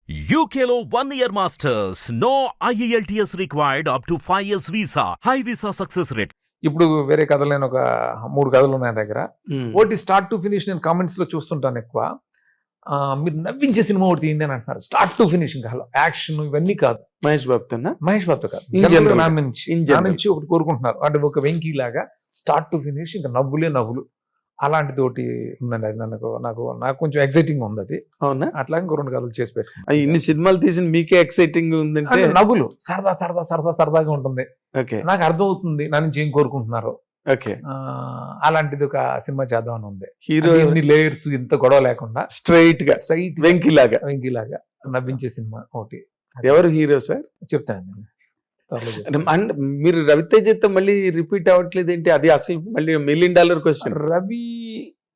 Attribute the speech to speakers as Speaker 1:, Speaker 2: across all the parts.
Speaker 1: UKLO 1 year masters. No IELTS required up to 5 years visa. High visa success rate.
Speaker 2: ఇప్పుడు వేరే కథలు నేను ఒక 3 కథలు ఉన్నాయి నా దగ్గర. ఒకటి స్టార్ట్ టు ఫినిష్ నేను కామెంట్స్ లో చూస్తుంటాను ఎక్కువ. మీరు నవ్వించే సినిమా ఒకటి తీయండి అని అంటున్నారు. స్టార్ట్ టు ఫినిష్ ఇంకా యాక్షన్ ఇవన్నీ కాదు.
Speaker 3: మహేష్ బాబుతో కాదు,
Speaker 2: నా నుంచి ఒకటి కోరుకుంటున్నారు. అంటే ఒక వెంకీ లాగా స్టార్ట్ టు ఫినిష్ ఇంకా నవ్వులే నవ్వులు అలాంటిది ఒకటి ఉందండి. అది నాకు కొంచెం ఎక్సైటింగ్ ఉంది అది.
Speaker 3: అవునా?
Speaker 2: అట్లా ఇంకో 2 కథలు చేసి పెట్టుకున్నాను.
Speaker 3: ఇన్ని సినిమాలు తీసిన మీకే ఎక్సైటింగ్ ఉందంటే
Speaker 2: నవ్వులు సరదాగా ఉంటుంది.
Speaker 3: ఓకే,
Speaker 2: నాకు అర్థం అవుతుంది నా నుంచి ఏం కోరుకుంటున్నారు.
Speaker 3: ఓకే,
Speaker 2: అలాంటిది ఒక సినిమా చేద్దామని ఉంది.
Speaker 3: హీరో
Speaker 2: ఇన్ని లేయర్స్ ఇంత గొడవ లేకుండా
Speaker 3: స్ట్రైట్ వెంకీ లాగా
Speaker 2: నవ్వించే సినిమా ఒకటి.
Speaker 3: ఎవరు హీరో సార్
Speaker 2: చెప్తాను.
Speaker 3: మీరు రవితేజతో మళ్ళీ రిపీట్ అవ్వట్లేదు ఏంటి? అది అసలు మళ్ళీ $1 million క్వశ్చన్.
Speaker 2: రవితో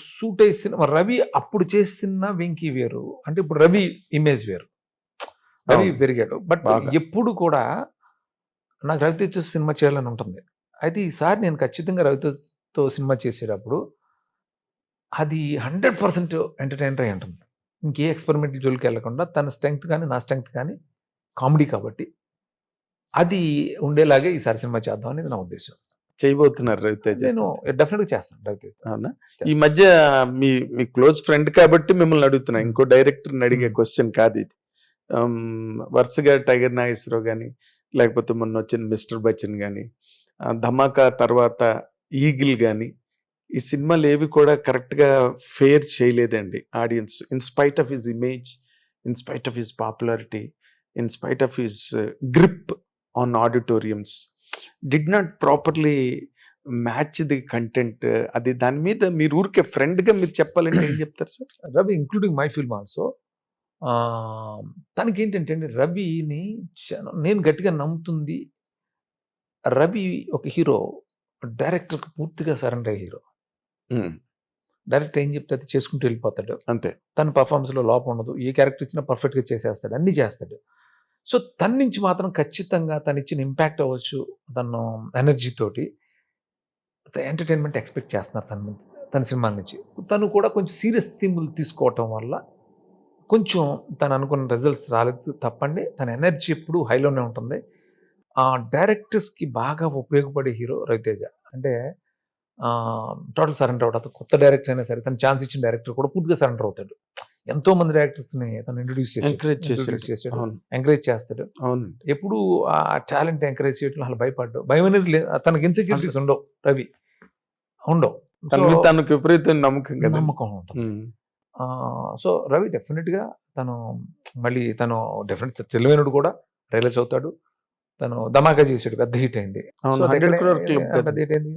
Speaker 2: సూట్ అయ్యే సినిమా. రవి అప్పుడు చేసిన వెంకీ వేరు, అంటే ఇప్పుడు రవి ఇమేజ్ వేరు. రవి పెరిగాడు. బట్ ఎప్పుడు కూడా నాకు రవితేజతో సినిమా చేయాలని ఉంటుంది. అయితే ఈసారి నేను ఖచ్చితంగా రవితేజతో సినిమా చేసేటప్పుడు అది 100% ఎంటర్టైనర్ అయి ఉంటుంది. ఇంకే ఎక్స్పెరిమెంట్ జోలికి వెళ్ళకుండా తన స్ట్రెంగ్త్ కానీ నా స్ట్రెంగ్త్ కానీ కామెడీ కాబట్టి అది ఉండేలాగే ఈసారి సినిమా చేద్దాం అనేది నా ఉద్దేశం.
Speaker 3: చేయబోతున్నారు రవితేజ?
Speaker 2: నేను డెఫినెట్గా చేస్తాను రవితేజ.
Speaker 3: అవునా? ఈ మధ్య మీ క్లోజ్ ఫ్రెండ్ కాబట్టి మిమ్మల్ని అడుగుతున్నా, ఇంకో డైరెక్టర్ని అడిగే క్వశ్చన్ కాదు ఇది. వరుసగా టైగర్ నాగేశ్వరరావు కానీ, లేకపోతే మొన్న వచ్చిన మిస్టర్ బచ్చన్ కానీ, ధమాకా తర్వాత ఈగిల్ కానీ, ఈ సినిమాలు ఏవి కూడా కరెక్ట్గా ఫేర్ చేయలేదండి audience. In spite of his image, in spite of his popularity, in spite of his grip on auditoriums, did not properly match the content. అది దాని మీద మీరు ఊరికే ఫ్రెండ్గా మీరు చెప్పాలంటే ఏం చెప్తారు sir?
Speaker 2: Ravi including my film also, తనకి ఏంటంటే రవిని నేను గట్టిగా నమ్ముతుంది. రవి ఒక హీరో, డైరెక్టర్కి పూర్తిగా సరెండర్ అయ్యే హీరో. డైరెక్టర్ ఏం చెప్తే అది చేసుకుంటూ వెళ్ళిపోతాడు అంతే. తన పర్ఫార్మెన్స్లో లోపం ఉండదు. ఏ క్యారెక్టర్ ఇచ్చినా పర్ఫెక్ట్గా చేసేస్తాడు, అన్నీ చేస్తాడు. సో తన నుంచి మాత్రం ఖచ్చితంగా తను ఇచ్చిన ఇంపాక్ట్ అవ్వచ్చు, తను ఎనర్జీ తోటి ఎంటర్టైన్మెంట్ ఎక్స్పెక్ట్ చేస్తున్నారు తన సినిమాల నుంచి. తను కూడా కొంచెం సీరియస్ థీములు తీసుకోవటం వల్ల కొంచెం తను అనుకున్న రిజల్ట్స్ రాలేదు తప్పండి. తన ఎనర్జీ ఎప్పుడు హైలోనే ఉంటుంది. డైరెక్టర్స్కి బాగా ఉపయోగపడే హీరో రవితేజ. అంటే టోటల్ సరెండర్ అవుతాడు. కొత్త డైరెక్టర్ అయినా సరే తను ఛాన్స్ ఇచ్చిన డైరెక్టర్ కూడా పూర్తిగా సరెండర్ అవుతాడు. ఎంతో మంది డైరెక్టర్స్ని తను ఇంట్రొడ్యూస్ చేసాడు, ఎంకరేజ్ చేస్తాడు. ఎప్పుడు ఆ టాలెంట్ ఎంకరేజ్ చేయడం అలా భయపడ్డాడు. భయం అనేది లేదు తనకి. ఇన్సెక్యూరిటీస్ ఉండవు రవి, ఉండవు.
Speaker 3: తనకు విపరీత నమ్మకం
Speaker 2: ఉంటుంది. సో రవి డెఫినెట్గా మళ్ళీ తను డెఫినెట్ తెలివైనడు కూడా రియలైజ్ అవుతాడు. తను ధమాకా చేసాడు, పెద్ద హిట్ అయింది. పెద్ద హిట్ అయింది.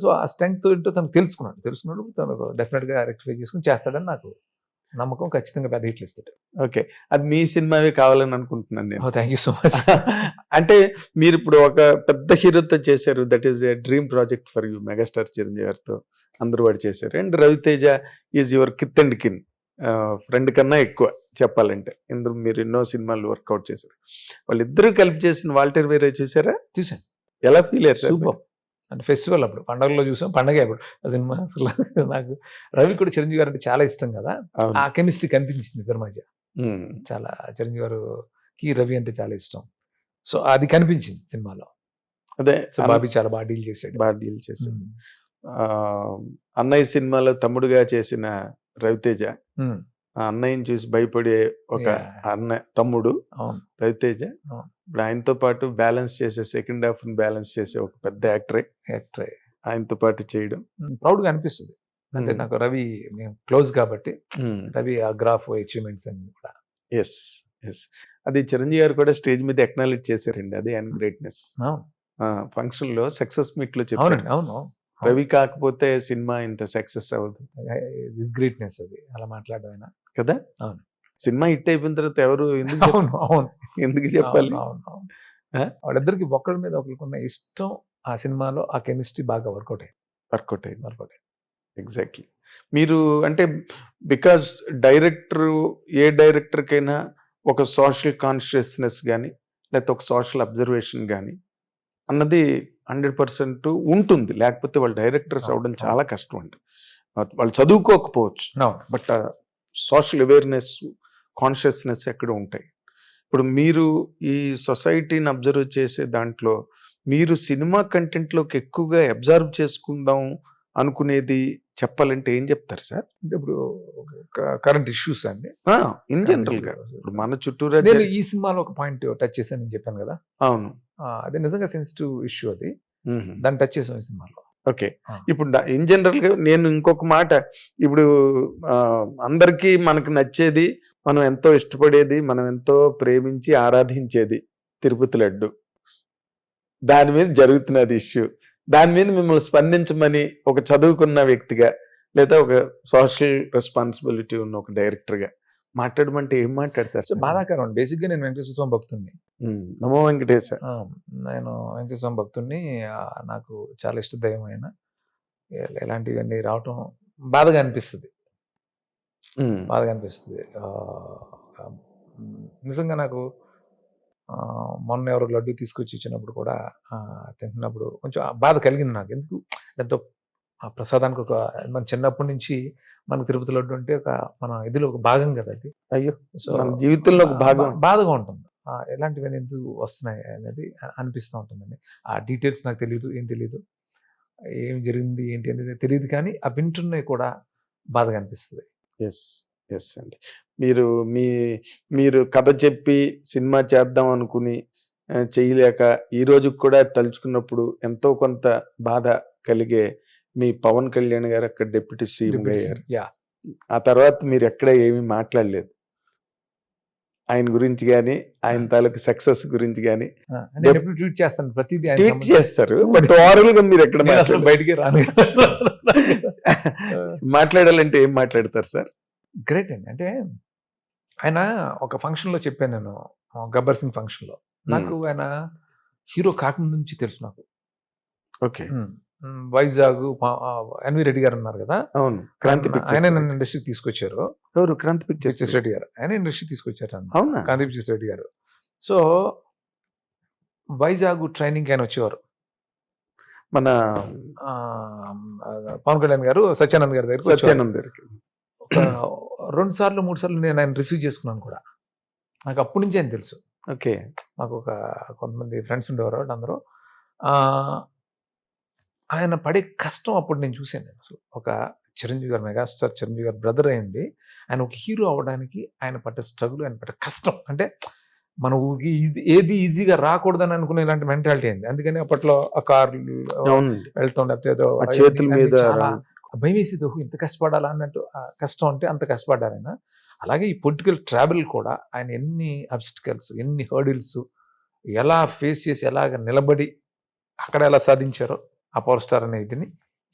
Speaker 2: సో ఆ స్ట్రెంగ్త్ ఏంటో తనకు తెలుసుకున్నాడు. తనకు డెఫినెట్గా రెక్టిఫై చేసుకుని చేస్తాడని నాకు నమ్మకం. ఖచ్చితంగా పెద్ద హిట్లు ఇస్తాడు.
Speaker 3: ఓకే, అది మీ సినిమావే కావాలని అనుకుంటున్నాను నేను.
Speaker 2: Thank you so much.
Speaker 3: అంటే మీరు ఇప్పుడు ఒక పెద్ద హీరోతో చేశారు, that is a dream project for you. Megastar Chiranjeevi గారితో అందరూ వాడు చేశారు. And Ravi Teja is your kith and kin, friend కన్నా ఎక్కువ చెప్పాలంటే. ఇందులో మీరు ఎన్నో సినిమాలు వర్కౌట్ చేశారు. వాళ్ళిద్దరూ కలిపి చేసిన వాల్టర్ వేరే చూసారా?
Speaker 2: చూసాను.
Speaker 3: ఎలా ఫీల్ అయ్యారు?
Speaker 2: సూపర్. అంటే ఫెస్టివల్ అప్పుడు, పండుగలో చూసాం. పండగ అప్పుడు ఆ సినిమా అసలు నాకు రవి కూడా చిరంజీవి గారు అంటే చాలా ఇష్టం కదా. ఆ కెమిస్ట్రీ కనిపించింది ఇద్దరి మధ్య. చాలా చిరంజీవి గారికి రవి అంటే చాలా ఇష్టం. సో అది కనిపించింది సినిమాలో.
Speaker 3: అదే
Speaker 2: బాబీ చాలా బాగా డీల్ చేశాడు.
Speaker 3: అన్నయ్య సినిమాలో తమ్ముడుగా చేసిన రవితేజ, అన్నయ్యని చూసి భయపడే ఒక తమ్ముడు రవితేజ. ఇప్పుడు ఆయనతో పాటు బ్యాలెన్స్ చేసే, సెకండ్ హాఫ్ బ్యాలెన్స్ చేసే ఒక పెద్ద యాక్టరే ఆయనతో పాటు చేయడం
Speaker 2: ప్రౌడ్గా అనిపిస్తుంది. అంటే నాకు రవి మేము క్లోజ్ కాబట్టి రవి ఆ గ్రాఫ్ అచీవ్మెంట్స్ అన్ని కూడా.
Speaker 3: ఎస్, అది చిరంజీవి గారు కూడా స్టేజ్ మీద ఎక్నాలెడ్జ్ చేశారండి. అదే ఆయన గ్రేట్నెస్. ఫంక్షన్ లో సక్సెస్ మీట్ లో చెప్పారు.
Speaker 2: అవును,
Speaker 3: రవి కాకపోతే సినిమా ఇంత సక్సెస్ అవ్వదు.
Speaker 2: దిస్ గ్రేట్నెస్ అది అలా మాట్లాడడం అయినా
Speaker 3: కదా.
Speaker 2: అవును,
Speaker 3: సినిమా హిట్ అయిపోయిన తర్వాత ఎవరు ఎందుకు చెప్పాలి?
Speaker 2: వాళ్ళిద్దరికి ఒకరి మీద ఒకరికున్న ఇష్టం ఆ సినిమాలో ఆ కెమిస్ట్రీ బాగా వర్కౌట్ అయింది.
Speaker 3: ఎగ్జాక్ట్లీ. మీరు అంటే బికాస్ ఏ డైరెక్టర్కైనా ఒక సోషల్ కాన్షియస్నెస్ కానీ, లేకపోతే ఒక సోషల్ అబ్జర్వేషన్ కానీ అన్నది 100% ఉంటుంది. లేకపోతే వాళ్ళు డైరెక్టర్స్ అవ్వడం చాలా కష్టం అండి. వాళ్ళు చదువుకోకపోవచ్చు, బట్ సోషల్ అవేర్నెస్, కాన్షియస్నెస్ ఎక్కడ ఉంటాయి. ఇప్పుడు మీరు ఈ సొసైటీని అబ్జర్వ్ చేసే దాంట్లో మీరు సినిమా కంటెంట్లోకి ఎక్కువగా అబ్జర్వ్ చేసుకుందాం అనుకునేది చెప్పాలంటే ఏం చెప్తారు సార్?
Speaker 2: అంటే ఇప్పుడు కరెంట్ ఇష్యూస్ అండి.
Speaker 3: ఇన్ జనరల్ గా ఇప్పుడు మన చుట్టూరా
Speaker 2: నేను ఈ సినిమాలో ఒక పాయింట్ టచ్ చేశాను అని చెప్పాను కదా,
Speaker 3: అవును.
Speaker 2: అది నిజంగా సెన్సిటివ్ ఇష్యూ, అది
Speaker 3: మ్మ్.
Speaker 2: దాన్ని టచ్ చేసాం ఈ సినిమాలో.
Speaker 3: ఓకే. ఇప్పుడు ఇన్ జనరల్ గా నేను ఇంకొక మాట, ఇప్పుడు అందరికీ మనకు నచ్చేది, మనం ఎంతో ఇష్టపడేది, మనం ఎంతో ప్రేమించి ఆరాధించేది తిరుపతి లడ్డు. దాని మీద జరుగుతున్నది ఇష్యూ. దాని మీద మిమ్మల్ని స్పందించమని ఒక చదువుకున్న వ్యక్తిగా లేదా ఒక సోషల్ రెస్పాన్సిబిలిటీ ఉన్న ఒక డైరెక్టర్గా మాట్లాడమంటే ఏం మాట్లాడతారు సార్?
Speaker 2: బాధాకరం అండి. బేసిక్గా నేను వెంకటేశ్వర స్వామి భక్తుడిని.
Speaker 3: నమో వెంకటేశ.
Speaker 2: నేను వెంకటేశ్వర స్వామి భక్తుడిని. నాకు చాలా ఇష్ట దైవం ఆయన. ఇలాంటివన్నీ రావటం బాధగా అనిపిస్తుంది. బాధగా అనిపిస్తుంది. నిజంగా నాకు మొన్న ఎవరు లడ్డు తీసుకొచ్చి ఇచ్చినప్పుడు కూడా తింటున్నప్పుడు కొంచెం బాధ కలిగింది నాకు. ఎందుకు ఎంతో ఆ ప్రసాదానికి ఒక మన చిన్నప్పటి నుంచి మనకు తిరుపతి లడ్డు అంటే ఒక మన ఇదిలో ఒక భాగం కదా అది.
Speaker 3: అయ్యో,
Speaker 2: సో
Speaker 3: మన జీవితంలో ఒక భాగం.
Speaker 2: బాధగా ఉంటుంది. ఎలాంటివన్నీ ఎందుకు వస్తున్నాయి అనేది అనిపిస్తూ ఉంటుందండి. ఆ డీటెయిల్స్ నాకు తెలియదు, ఏం తెలియదు, ఏం జరిగింది ఏంటి అనేది తెలియదు, కానీ ఆ వింటున్నాయి కూడా బాధగా అనిపిస్తుంది.
Speaker 3: ఎస్ ఎస్ అండి. మీరు మీరు కథ చెప్పి సినిమా చేద్దాం అనుకుని చేయలేక ఈ రోజుకి కూడా తలుచుకున్నప్పుడు ఎంతో కొంత బాధ కలిగే మీ పవన్ కళ్యాణ్ గారు అక్కడ డిప్యూటీ సీఎం అయ్యారు. ఆ తర్వాత మీరు ఎక్కడ ఏమీ మాట్లాడలేదు ఆయన గురించి కానీ, ఆయన తాలూకు సక్సెస్ గురించి కానీ.
Speaker 2: నేను ఎప్పుడు ట్వీట్ చేస్తాను, ప్రతిదీ
Speaker 3: ట్వీట్ చేస్తారు, బట్ ఓవరాల్ గా మీరు ఎక్కడ
Speaker 2: అసలు బయటికి రాను.
Speaker 3: మాట్లాడాలంటే ఏం మాట్లాడతారు సార్?
Speaker 2: గ్రేట్ అండి. అంటే ఆయన ఒక ఫంక్షన్ లో చెప్పాను నేను, గబ్బర్ సింగ్ ఫంక్షన్ లో. నాకు ఆయన హీరో కాకముందు నుంచి తెలుసు నాకు.
Speaker 3: ఓకే.
Speaker 2: వైజాగ్ ఎన్వి రెడ్డి గారు ఉన్నారు కదా,
Speaker 3: అవును, క్రాంతి
Speaker 2: ఆయన నన్ను ఇండస్ట్రీకి తీసుకొచ్చారు.
Speaker 3: ఎవరు? క్రాంతి పిక్చర్స్
Speaker 2: రెడ్డి గారు, ఆయన ఇండస్ట్రీ తీసుకొచ్చారు.
Speaker 3: అవునా?
Speaker 2: క్రాంతి పిక్చర్స్ రెడ్డి గారు. సో వైజాగ్ ట్రైనింగ్ ఆయన వచ్చేవారు.
Speaker 3: మన
Speaker 2: పవన్ కళ్యాణ్ గారు సత్యానంద్ గారి దగ్గర
Speaker 3: సత్యానంద్ గారికి
Speaker 2: ఒక 2 సార్లు 3 సార్లు నేను ఆయన రిసీవ్ చేసుకున్నాను కూడా. నాకు అప్పటి నుంచి ఆయన తెలుసు.
Speaker 3: ఓకే.
Speaker 2: మాకు ఒక కొంతమంది ఫ్రెండ్స్ ఉండేవారు, అందరూ. ఆయన పడే కష్టం అప్పుడు నేను చూశాను. నేను అసలు ఒక చిరంజీవి గారు, మెగాస్టార్ చిరంజీవి గారు బ్రదర్ అయ్యండి, ఆయన ఒక హీరో అవ్వడానికి ఆయన పడ్డ స్ట్రగుల్, ఆయన పడ్డ కష్టం. అంటే మన ఊరికి ఏది ఈజీగా రాకూడదని అనుకునే ఇలాంటి మెంటాలిటీ అయింది. అందుకని అప్పట్లో ఆ కార్లు వెళ్ళటం, లేకపోతే ఏదో
Speaker 3: చేతుల మీద
Speaker 2: భయం వేసేది, ఇంత కష్టపడాలా అన్నట్టు. కష్టం అంటే అంత కష్టపడ్డారు ఆయన. అలాగే ఈ పొలిటికల్ ట్రావెల్ కూడా ఆయన ఎన్ని అబ్స్టికల్స్, ఎన్ని హర్డిల్స్ ఎలా ఫేస్ చేసి ఎలాగ నిలబడి అక్కడ ఎలా సాధించారో, ఆ పవర్ స్టార్ అనే ఇదిని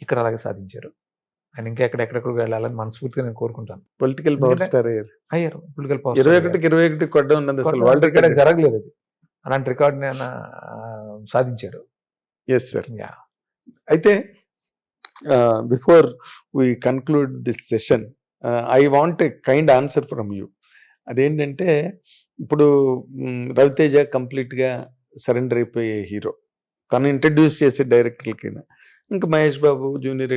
Speaker 2: ఇక్కడ అలాగే సాధించారు. ఆయన ఇంకా ఎక్కడెక్కడికి వెళ్ళాలని మనస్ఫూర్తిగా నేను కోరుకుంటాను.
Speaker 3: పొలిటికల్ పవర్ స్టార్
Speaker 2: అయ్యారు. పొలిటికల్ పవర్
Speaker 3: 21 కొట్ట ఉన్నది, అసలు వరల్డ్
Speaker 2: రికార్డ్ జరగలేదు అది. అలాంటి రికార్డ్ని ఆయన సాధించారు.
Speaker 3: Yes sir. అయితే before we conclude this session, I want a kind answer from you. అదేంటంటే ఇప్పుడు రవితేజ కంప్లీట్గా సరెండర్ అయిపోయే హీరో, తను ఇంట్రడ్యూస్ చేసే డైరెక్టర్లకి. ఇంకా మహేష్ బాబు, జూనియర్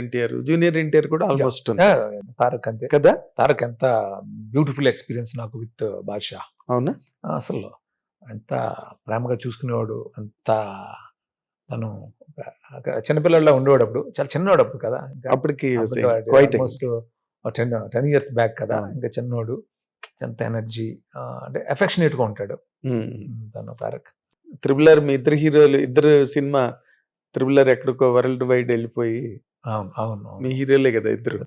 Speaker 3: ఎన్టీఆర్ కూడా ఆల్మోస్ట్
Speaker 2: తారక్ అంతే
Speaker 3: కదా.
Speaker 2: తారక్ ఎంత బ్యూటిఫుల్ ఎక్స్పీరియన్స్ నాకు విత్ బాద్షా.
Speaker 3: అవునా?
Speaker 2: అసలు ఎంత ప్రేమగా చూసుకునేవాడు, అంత తను చిన్నపిల్లల్లో ఉండేవాడు. అప్పుడు చాలా చిన్నవాడు అప్పుడు కదా,
Speaker 3: అప్పటికి
Speaker 2: ఆల్మోస్ట్ 10 years బ్యాక్ కదా. ఇంకా చిన్నోడు, ఎంత ఎనర్జీ, అంటే అఫెక్షనేట్ గా ఉంటాడు తను తారక్.
Speaker 3: త్రిబులర్ మీ ఇద్దరు సినిమా త్రిబులర్ ఎక్కడికో వరల్డ్ వైడ్ వెళ్ళిపోయి.
Speaker 2: అవును,
Speaker 3: మీ హీరోలే కదా ఇద్దరు.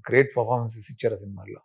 Speaker 2: గ్రేట్ పర్ఫార్మెన్సెస్ ఇచ్చారు ఆ సినిమాలో.